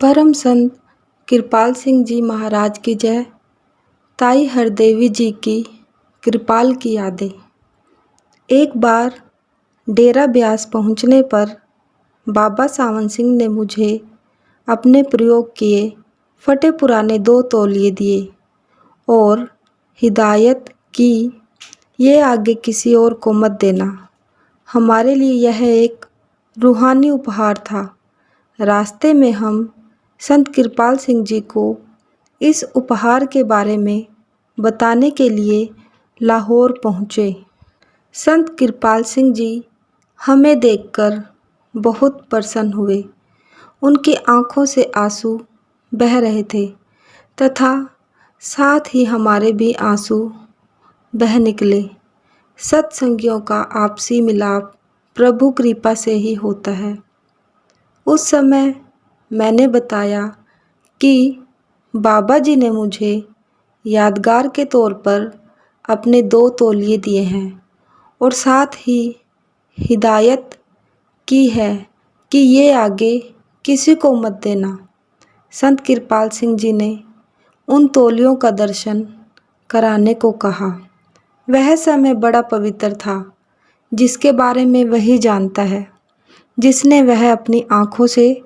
परम संत कृपाल सिंह जी महाराज की जय। ताई हरदेवी जी की कृपाल की यादें। एक बार डेरा ब्यास पहुंचने पर बाबा सावन सिंह ने मुझे अपने प्रयोग किए फटे पुराने 2 तौलिए दिए और हिदायत की, ये आगे किसी और को मत देना। हमारे लिए यह एक रूहानी उपहार था। रास्ते में हम संत कृपाल सिंह जी को इस उपहार के बारे में बताने के लिए लाहौर पहुँचे। संत कृपाल सिंह जी हमें देखकर बहुत प्रसन्न हुए। उनकी आंखों से आंसू बह रहे थे तथा साथ ही हमारे भी आंसू बह निकले। सत्संगियों का आपसी मिलाप प्रभु कृपा से ही होता है। उस समय मैंने बताया कि बाबा जी ने मुझे यादगार के तौर पर अपने 2 तौलिए दिए हैं और साथ ही हिदायत की है कि ये आगे किसी को मत देना। संत कृपाल सिंह जी ने उन तौलियों का दर्शन कराने को कहा। वह समय बड़ा पवित्र था, जिसके बारे में वही जानता है जिसने वह अपनी आँखों से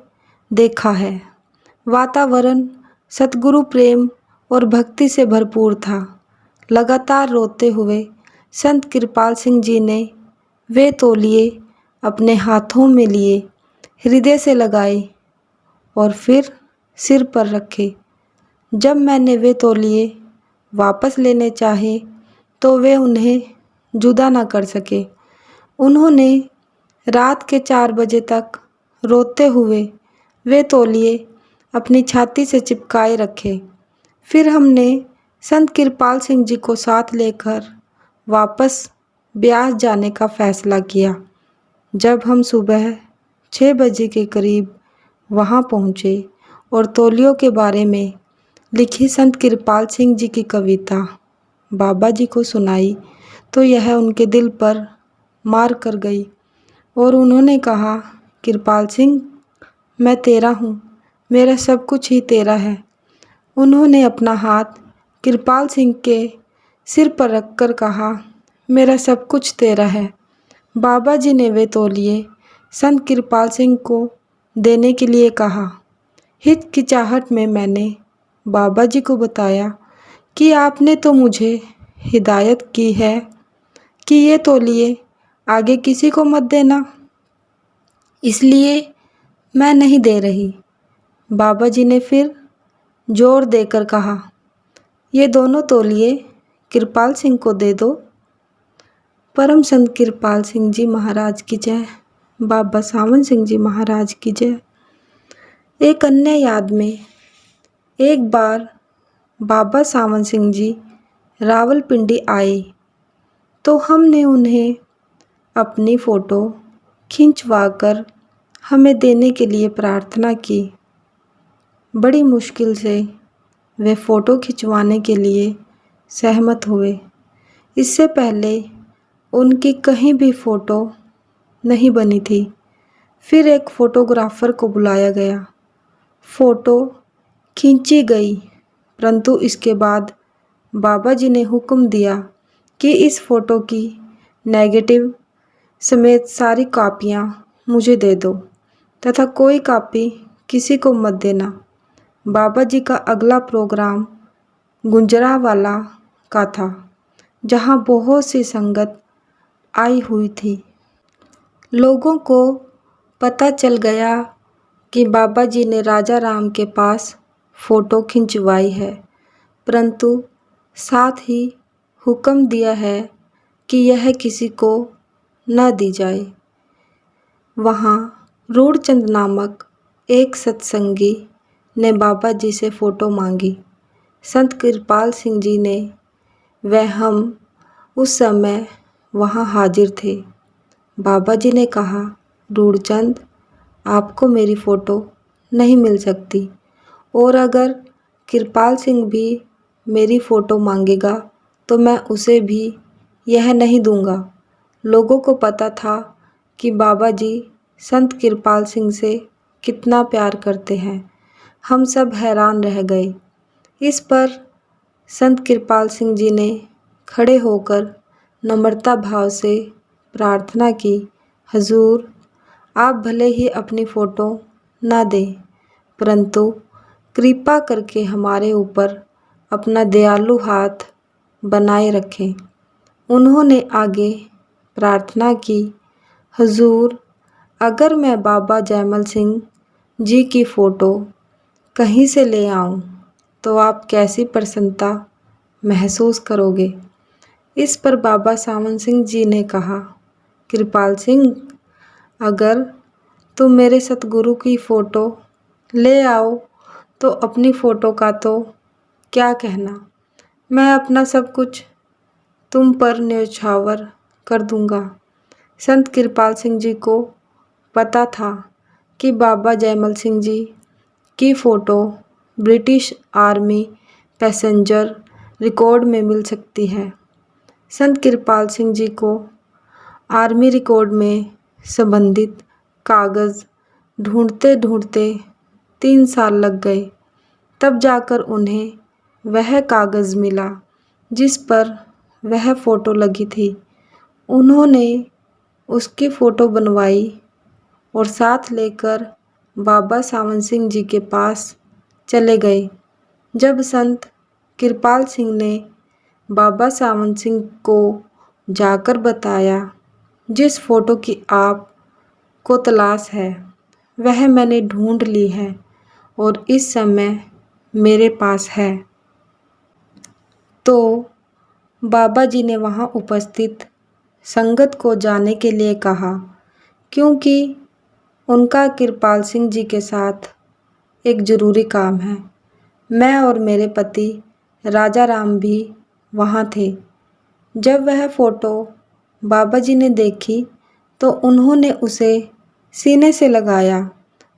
देखा है। वातावरण सतगुरु प्रेम और भक्ति से भरपूर था। लगातार रोते हुए संत कृपाल सिंह जी ने वे तौलिए अपने हाथों में लिए, हृदय से लगाए और फिर सिर पर रखे। जब मैंने वे तौलिए वापस लेने चाहे तो वे उन्हें जुदा न कर सके। उन्होंने रात के 4 बजे तक रोते हुए वे तौलिए अपनी छाती से चिपकाए रखे। फिर हमने संत कृपाल सिंह जी को साथ लेकर वापस ब्यास जाने का फैसला किया। जब हम सुबह 6 बजे के करीब वहाँ पहुँचे और तौलियों के बारे में लिखी संत कृपाल सिंह जी की कविता बाबा जी को सुनाई तो यह उनके दिल पर मार कर गई और उन्होंने कहा, कृपाल सिंह, मैं तेरा हूँ, मेरा सब कुछ ही तेरा है। उन्होंने अपना हाथ कृपाल सिंह के सिर पर रखकर कहा, मेरा सब कुछ तेरा है। बाबा जी ने वे तौलिए संत कृपाल सिंह को देने के लिए कहा। हिचकिचाहट में मैंने बाबा जी को बताया कि आपने तो मुझे हिदायत की है कि ये तौलिए आगे किसी को मत देना, इसलिए मैं नहीं दे रही। बाबा जी ने फिर जोर देकर कहा, ये दोनों तौलिए कृपाल सिंह को दे दो। परम संत कृपाल सिंह जी महाराज की जय। बाबा सावन सिंह जी महाराज की जय। एक अन्य याद में, एक बार बाबा सावन सिंह जी रावलपिंडी आए तो हमने उन्हें अपनी फ़ोटो खिंचवाकर हमें देने के लिए प्रार्थना की। बड़ी मुश्किल से वे फ़ोटो खिंचवाने के लिए सहमत हुए। इससे पहले उनकी कहीं भी फ़ोटो नहीं बनी थी। फिर एक फ़ोटोग्राफ़र को बुलाया गया, फ़ोटो खींची गई, परंतु इसके बाद बाबा जी ने हुक्म दिया कि इस फ़ोटो की नेगेटिव समेत सारी कॉपियाँ मुझे दे दो तथा कोई कॉपी किसी को मत देना। बाबा जी का अगला प्रोग्राम गुंजरावाला का था, जहाँ बहुत सी संगत आई हुई थी। लोगों को पता चल गया कि बाबा जी ने राजा राम के पास फ़ोटो खिंचवाई है, परंतु साथ ही हुक्म दिया है कि यह किसी को न दी जाए। वहाँ रूढ़चंद नामक एक सत्संगी ने बाबा जी से फ़ोटो मांगी। संत कृपाल सिंह जी ने व हम उस समय वहाँ हाजिर थे। बाबा जी ने कहा, रूढ़चंद, आपको मेरी फ़ोटो नहीं मिल सकती और अगर कृपाल सिंह भी मेरी फ़ोटो मांगेगा तो मैं उसे भी यह नहीं दूंगा। लोगों को पता था कि बाबा जी संत कृपाल सिंह से कितना प्यार करते हैं। हम सब हैरान रह गए। इस पर संत कृपाल सिंह जी ने खड़े होकर नम्रता भाव से प्रार्थना की, हजूर, आप भले ही अपनी फ़ोटो ना दें, परंतु कृपा करके हमारे ऊपर अपना दयालु हाथ बनाए रखें। उन्होंने आगे प्रार्थना की, हजूर, अगर मैं बाबा जयमल सिंह जी की फ़ोटो कहीं से ले आऊं तो आप कैसी प्रसन्नता महसूस करोगे। इस पर बाबा सावन सिंह जी ने कहा, कृपाल सिंह, अगर तुम मेरे सतगुरु की फ़ोटो ले आओ तो अपनी फ़ोटो का तो क्या कहना, मैं अपना सब कुछ तुम पर न्यौछावर कर दूंगा। संत कृपाल सिंह जी को पता था कि बाबा जयमल सिंह जी की photo British army passenger record में मिल सकती है। संत कृपाल सिंह जी को आर्मी रिकॉर्ड में संबंधित कागज़ ढूंढते ढूंढते 3 साल लग गए। तब जाकर उन्हें वह कागज़ मिला जिस पर वह फ़ोटो लगी थी। उन्होंने उसकी फ़ोटो बनवाई और साथ लेकर बाबा सावन सिंह जी के पास चले गए। जब संत कृपाल सिंह ने बाबा सावन सिंह को जाकर बताया, जिस फ़ोटो की आप को तलाश है वह मैंने ढूंढ ली है और इस समय मेरे पास है, तो बाबा जी ने वहाँ उपस्थित संगत को जाने के लिए कहा, क्योंकि उनका कृपाल सिंह जी के साथ एक ज़रूरी काम है। मैं और मेरे पति राजा राम भी वहाँ थे। जब वह फ़ोटो बाबा जी ने देखी तो उन्होंने उसे सीने से लगाया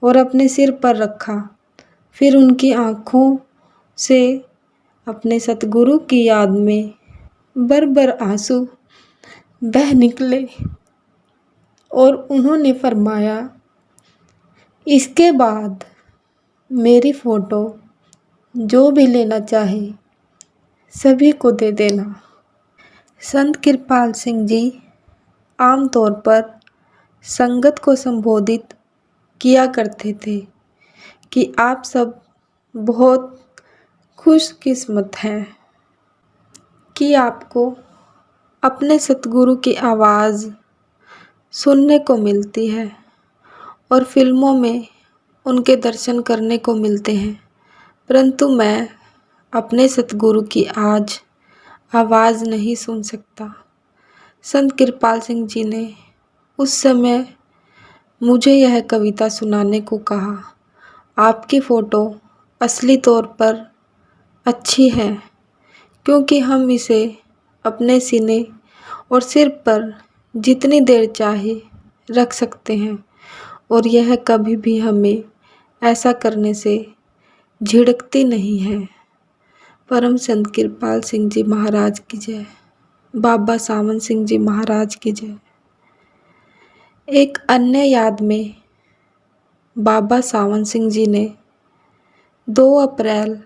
और अपने सिर पर रखा। फिर उनकी आँखों से अपने सतगुरु की याद में बर आंसू बह निकले और उन्होंने फरमाया, इसके बाद मेरी फ़ोटो जो भी लेना चाहे सभी को दे देना। संत कृपाल सिंह जी आमतौर पर संगत को संबोधित किया करते थे कि आप सब बहुत खुशकिस्मत हैं कि आपको अपने सतगुरु की आवाज़ सुनने को मिलती है और फिल्मों में उनके दर्शन करने को मिलते हैं, परंतु मैं अपने सतगुरु की आज आवाज़ नहीं सुन सकता। संत कृपाल सिंह जी ने उस समय मुझे यह कविता सुनाने को कहा, आपकी फ़ोटो असली तौर पर अच्छी है क्योंकि हम इसे अपने सीने और सिर पर जितनी देर चाहे रख सकते हैं और यह कभी भी हमें ऐसा करने से झिड़कती नहीं है। परम संत कृपाल सिंह जी महाराज की जय। बाबा सावन सिंह जी महाराज की जय। एक अन्य याद में बाबा सावन सिंह जी ने 2 अप्रैल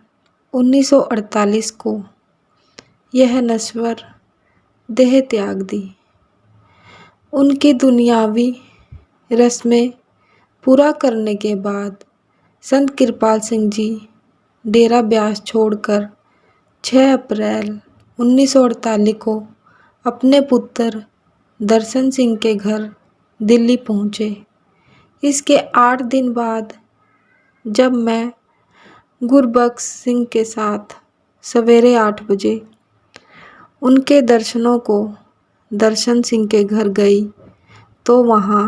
1948 को यह नश्वर देह त्याग दी। उनकी दुनियावी रस्में पूरा करने के बाद संत कृपाल सिंह जी डेरा ब्यास छोड़कर 6 अप्रैल 1948 को अपने पुत्र दर्शन सिंह के घर दिल्ली पहुँचे। इसके 8 दिन बाद जब मैं गुरबख्श सिंह के साथ सवेरे 8 बजे उनके दर्शनों को दर्शन सिंह के घर गई तो वहाँ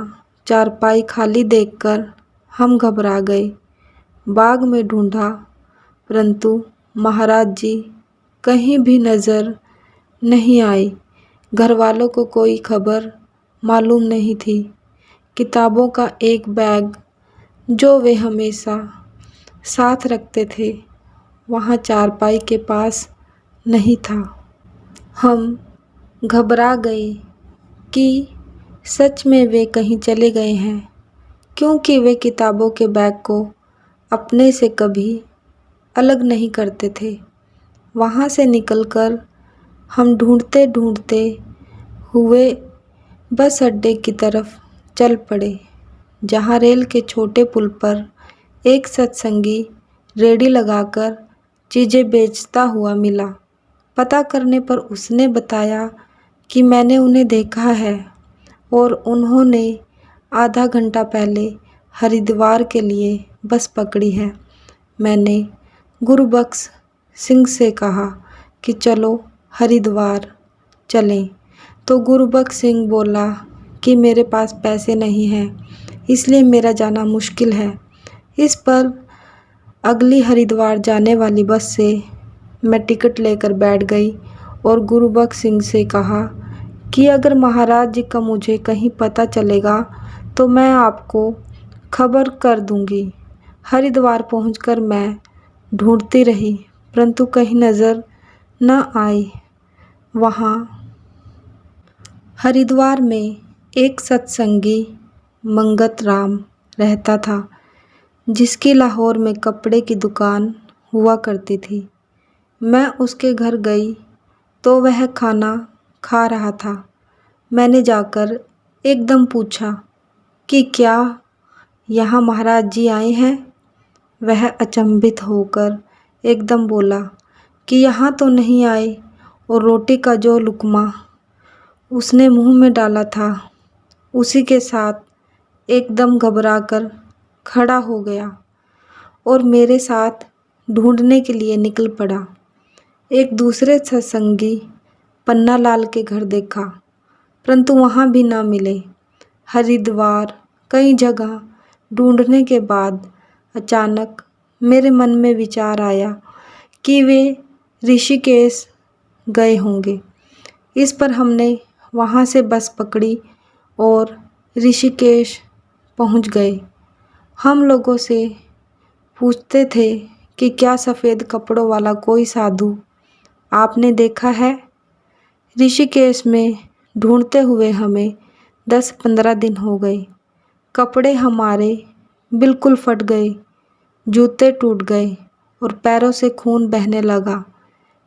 चारपाई खाली देखकर हम घबरा गए। बाग में ढूंढा परंतु महाराज जी कहीं भी नज़र नहीं आए। घर वालों को कोई खबर मालूम नहीं थी। किताबों का एक बैग जो वे हमेशा साथ रखते थे वहाँ चारपाई के पास नहीं था। हम घबरा गए कि सच में वे कहीं चले गए हैं, क्योंकि वे किताबों के बैग को अपने से कभी अलग नहीं करते थे। वहाँ से निकलकर हम ढूंढते ढूंढते हुए बस अड्डे की तरफ चल पड़े, जहाँ रेल के छोटे पुल पर एक सत्संगी रेडी लगाकर चीज़ें बेचता हुआ मिला। पता करने पर उसने बताया कि मैंने उन्हें देखा है और उन्होंने आधा घंटा पहले हरिद्वार के लिए बस पकड़ी है। मैंने गुरबख्श सिंह से कहा कि चलो हरिद्वार चलें, तो गुरबख्श सिंह बोला कि मेरे पास पैसे नहीं हैं, इसलिए मेरा जाना मुश्किल है। इस पर अगली हरिद्वार जाने वाली बस से मैं टिकट लेकर बैठ गई और गुरबख्श सिंह से कहा कि अगर महाराज जी का मुझे कहीं पता चलेगा तो मैं आपको खबर कर दूंगी। हरिद्वार पहुंचकर मैं ढूंढती रही, परंतु कहीं नज़र न आई। वहाँ हरिद्वार में एक सत्संगी मंगत राम रहता था, जिसकी लाहौर में कपड़े की दुकान हुआ करती थी। मैं उसके घर गई तो वह खाना खा रहा था। मैंने जाकर एकदम पूछा कि क्या यहाँ महाराज जी आए हैं? वह अचंभित होकर एकदम बोला कि यहाँ तो नहीं आए, और रोटी का जो लुकमा उसने मुंह में डाला था उसी के साथ एकदम घबराकर खड़ा हो गया और मेरे साथ ढूंढने के लिए निकल पड़ा। एक दूसरे सत्संगी पन्नालाल के घर देखा, परंतु वहाँ भी ना मिले। हरिद्वार कई जगह ढूंढने के बाद अचानक मेरे मन में विचार आया कि वे ऋषिकेश गए होंगे। इस पर हमने वहाँ से बस पकड़ी और ऋषिकेश पहुँच गए। हम लोगों से पूछते थे कि क्या सफ़ेद कपड़ों वाला कोई साधु आपने देखा है? ऋषिकेश में ढूंढते हुए हमें 10-15 दिन हो गए। कपड़े हमारे बिल्कुल फट गए, जूते टूट गए और पैरों से खून बहने लगा।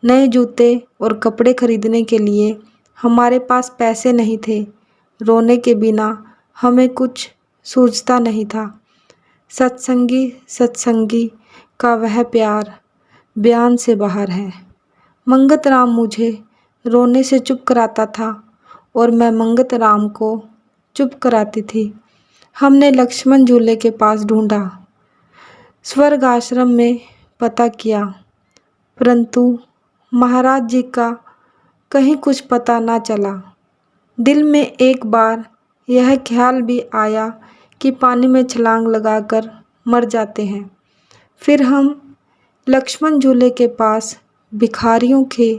नए जूते और कपड़े खरीदने के लिए हमारे पास पैसे नहीं थे। रोने के बिना हमें कुछ सूझता नहीं था। सत्संगी का वह प्यार बयान से बाहर है। मंगत राम मुझे रोने से चुप कराता था और मैं मंगत राम को चुप कराती थी। हमने लक्ष्मण झूले के पास ढूंढा, स्वर्ग आश्रम में पता किया, परंतु महाराज जी का कहीं कुछ पता ना चला। दिल में एक बार यह ख्याल भी आया कि पानी में छलांग लगाकर मर जाते हैं। फिर हम लक्ष्मण झूले के पास भिखारियों के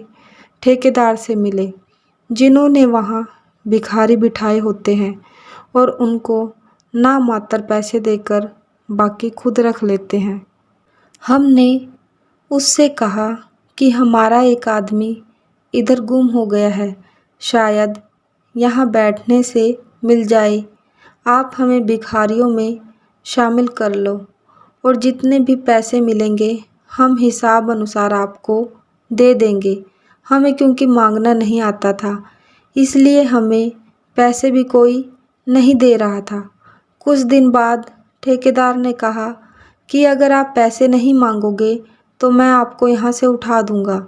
ठेकेदार से मिले, जिन्होंने वहाँ भिखारी बिठाए होते हैं और उनको नामात्र पैसे देकर बाकी खुद रख लेते हैं। हमने उससे कहा कि हमारा एक आदमी इधर गुम हो गया है, शायद यहाँ बैठने से मिल जाए। आप हमें भिखारियों में शामिल कर लो और जितने भी पैसे मिलेंगे हम हिसाब अनुसार आपको दे देंगे। हमें क्योंकि मांगना नहीं आता था, इसलिए हमें पैसे भी कोई नहीं दे रहा था। कुछ दिन बाद ठेकेदार ने कहा कि अगर आप पैसे नहीं मांगोगे तो मैं आपको यहाँ से उठा दूँगा।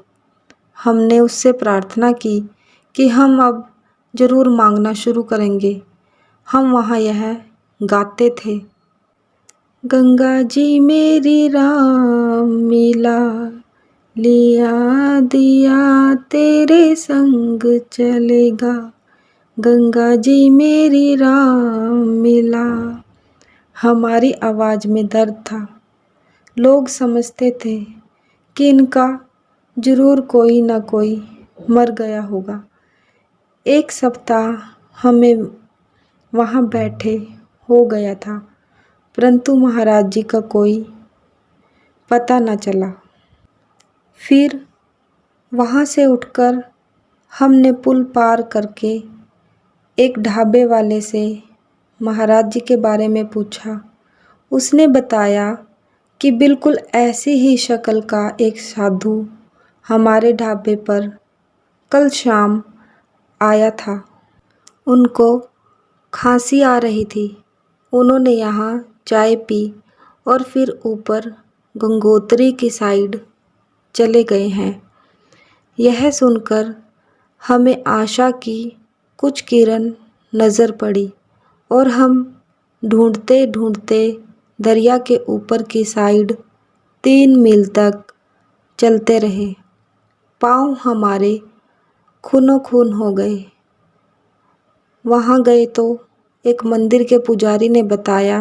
हमने उससे प्रार्थना की कि हम अब ज़रूर मांगना शुरू करेंगे। हम वहाँ यह गाते थे, गंगा जी मेरी राम मिला, लिया दिया तेरे संग चलेगा। गंगा जी मेरी राम मिला। हमारी आवाज़ में दर्द था। लोग समझते थे कि इनका ज़रूर कोई ना कोई मर गया होगा। एक सप्ताह हमें वहाँ बैठे हो गया था, परंतु महाराज जी का कोई पता न चला। फिर वहाँ से उठकर हमने पुल पार करके एक ढाबे वाले से महाराज जी के बारे में पूछा। उसने बताया कि बिल्कुल ऐसी ही शक्ल का एक साधु हमारे ढाबे पर कल शाम आया था। उनको खांसी आ रही थी। उन्होंने यहाँ चाय पी और फिर ऊपर गंगोत्री की साइड चले गए हैं। यह सुनकर हमें आशा की कुछ किरण नज़र पड़ी और हम ढूंढते ढूंढते दरिया के ऊपर की साइड 3 मील तक चलते रहे। पाँव हमारे खूनो खून हो गए। वहाँ गए तो एक मंदिर के पुजारी ने बताया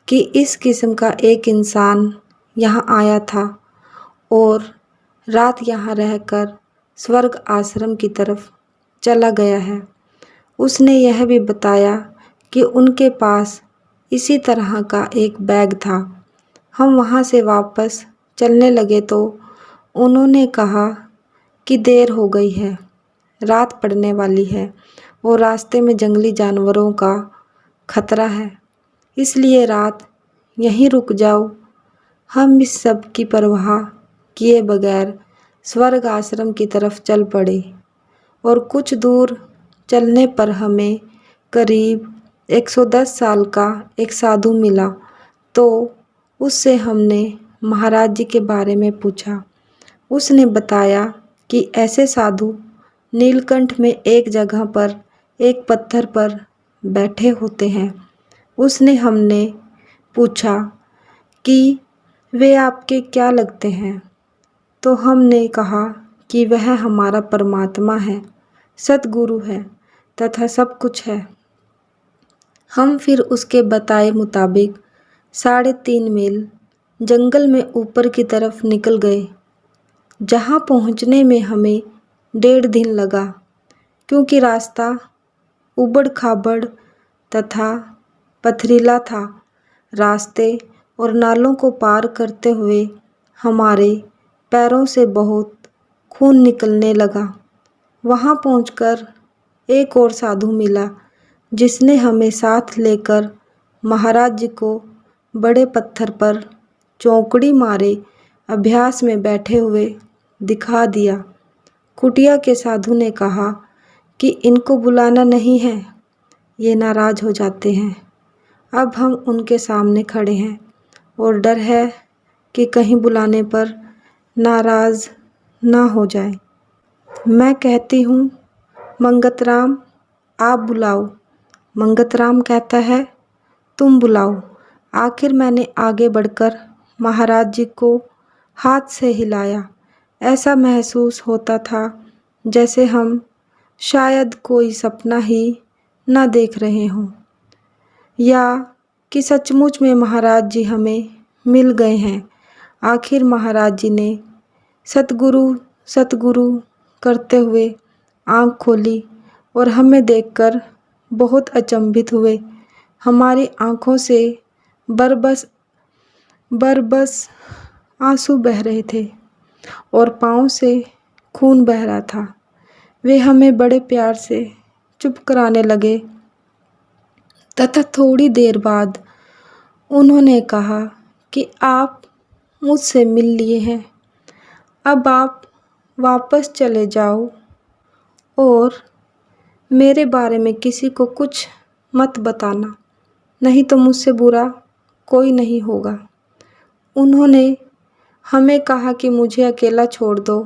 कि इस किस्म का एक इंसान यहाँ आया था और रात यहाँ रहकर स्वर्ग आश्रम की तरफ चला गया है। उसने यह भी बताया कि उनके पास इसी तरह का एक बैग था। हम वहाँ से वापस चलने लगे तो उन्होंने कहा कि देर हो गई है, रात पड़ने वाली है और रास्ते में जंगली जानवरों का खतरा है, इसलिए रात यहीं रुक जाओ। हम इस सब की परवाह किए बगैर स्वर्ग आश्रम की तरफ चल पड़े और कुछ दूर चलने पर हमें करीब 110 साल का एक साधु मिला। तो उससे हमने महाराज जी के बारे में पूछा। उसने बताया कि ऐसे साधु नीलकंठ में एक जगह पर एक पत्थर पर बैठे होते हैं। उसने हमने पूछा कि वे आपके क्या लगते हैं, तो हमने कहा कि वह हमारा परमात्मा है, सतगुरु है तथा सब कुछ है। हम फिर उसके बताए मुताबिक 3.5 मील जंगल में ऊपर की तरफ निकल गए, जहाँ पहुँचने में हमें 1.5 दिन लगा, क्योंकि रास्ता उबड़ खाबड़ तथा पथरीला था। रास्ते और नालों को पार करते हुए हमारे पैरों से बहुत खून निकलने लगा। वहाँ पहुंचकर एक और साधु मिला, जिसने हमें साथ लेकर महाराज जी को बड़े पत्थर पर चौकड़ी मारे अभ्यास में बैठे हुए दिखा दिया। कुटिया के साधु ने कहा कि इनको बुलाना नहीं है, ये नाराज़ हो जाते हैं। अब हम उनके सामने खड़े हैं और डर है कि कहीं बुलाने पर नाराज़ ना हो जाए। मैं कहती हूँ, मंगतराम आप बुलाओ। मंगतराम कहता है, तुम बुलाओ। आखिर मैंने आगे बढ़कर महाराज जी को हाथ से हिलाया। ऐसा महसूस होता था जैसे हम शायद कोई सपना ही ना देख रहे हों, या कि सचमुच में महाराज जी हमें मिल गए हैं। आखिर महाराज जी ने सतगुरु सतगुरु करते हुए आँख खोली और हमें देखकर बहुत अचंभित हुए। हमारी आँखों से बरबस आंसू बह रहे थे और पाँव से खून बह रहा था। वे हमें बड़े प्यार से चुप कराने लगे तथा थोड़ी देर बाद उन्होंने कहा कि आप मुझसे मिल लिए हैं, अब आप वापस चले जाओ और मेरे बारे में किसी को कुछ मत बताना, नहीं तो मुझसे बुरा कोई नहीं होगा। उन्होंने हमें कहा कि मुझे अकेला छोड़ दो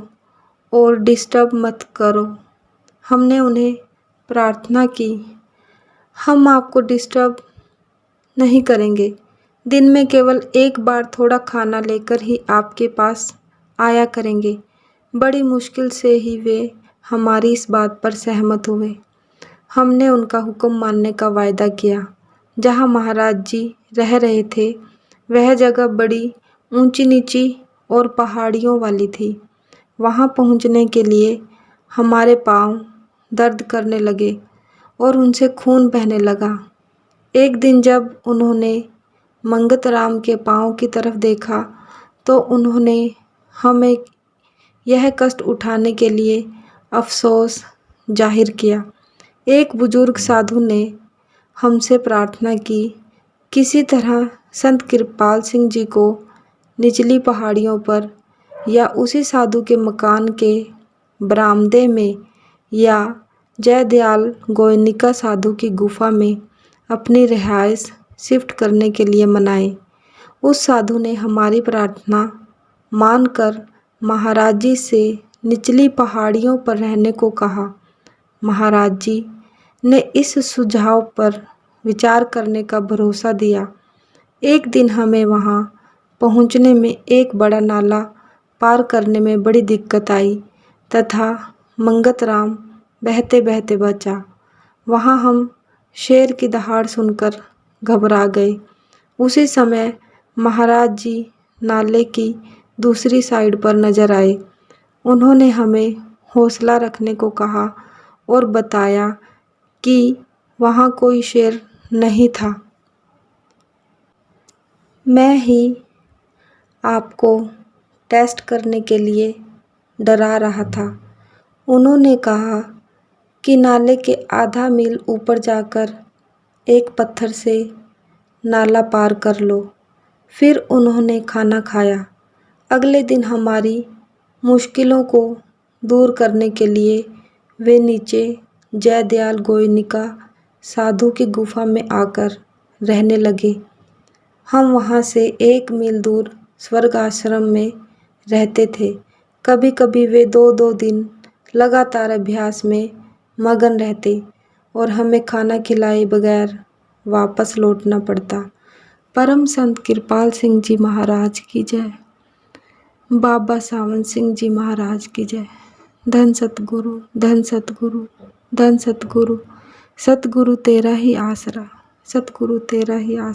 और डिस्टर्ब मत करो। हमने उन्हें प्रार्थना की, हम आपको डिस्टर्ब नहीं करेंगे। दिन में केवल एक बार थोड़ा खाना लेकर ही आपके पास आया करेंगे। बड़ी मुश्किल से ही वे हमारी इस बात पर सहमत हुए। हमने उनका हुक्म मानने का वायदा किया। जहाँ महाराज जी रह रहे थे वह जगह बड़ी ऊंची नीची और पहाड़ियों वाली थी। वहाँ पहुँचने के लिए हमारे पाँव दर्द करने लगे और उनसे खून बहने लगा। एक दिन जब उन्होंने मंगतराम के पाँव की तरफ देखा तो उन्होंने हमें यह कष्ट उठाने के लिए अफसोस जाहिर किया। एक बुजुर्ग साधु ने हमसे प्रार्थना की, किसी तरह संत कृपाल सिंह जी को निचली पहाड़ियों पर या उसी साधु के मकान के बरामदे में या जयदयाल गोयनिका साधु की गुफा में अपनी रिहाइश शिफ्ट करने के लिए मनाए। उस साधु ने हमारी प्रार्थना मानकर महाराज जी से निचली पहाड़ियों पर रहने को कहा। महाराज जी ने इस सुझाव पर विचार करने का भरोसा दिया। एक दिन हमें वहाँ पहुँचने में एक बड़ा नाला पार करने में बड़ी दिक्कत आई तथा मंगतराम बहते बहते बचा। वहाँ हम शेर की दहाड़ सुनकर घबरा गए। उसी समय महाराज जी नाले की दूसरी साइड पर नजर आए। उन्होंने हमें हौसला रखने को कहा और बताया कि वहाँ कोई शेर नहीं था। मैं ही आपको टेस्ट करने के लिए डरा रहा था। उन्होंने कहा कि नाले के आधा मील ऊपर जाकर एक पत्थर से नाला पार कर लो। फिर उन्होंने खाना खाया। अगले दिन हमारी मुश्किलों को दूर करने के लिए वे नीचे जयदयाल गोयनिका साधु की गुफा में आकर रहने लगे। हम वहाँ से 1 मील दूर स्वर्ग आश्रम में रहते थे। कभी कभी वे 2-2 दिन लगातार अभ्यास में मगन रहते और हमें खाना खिलाए बगैर वापस लौटना पड़ता। परम संत कृपाल सिंह जी महाराज की जय। बाबा सावन सिंह जी महाराज की जय। धन सतगुरु, धन सतगुरु, धन सतगुरु। सतगुरु तेरा ही आसरा, सतगुरु तेरा ही आसरा।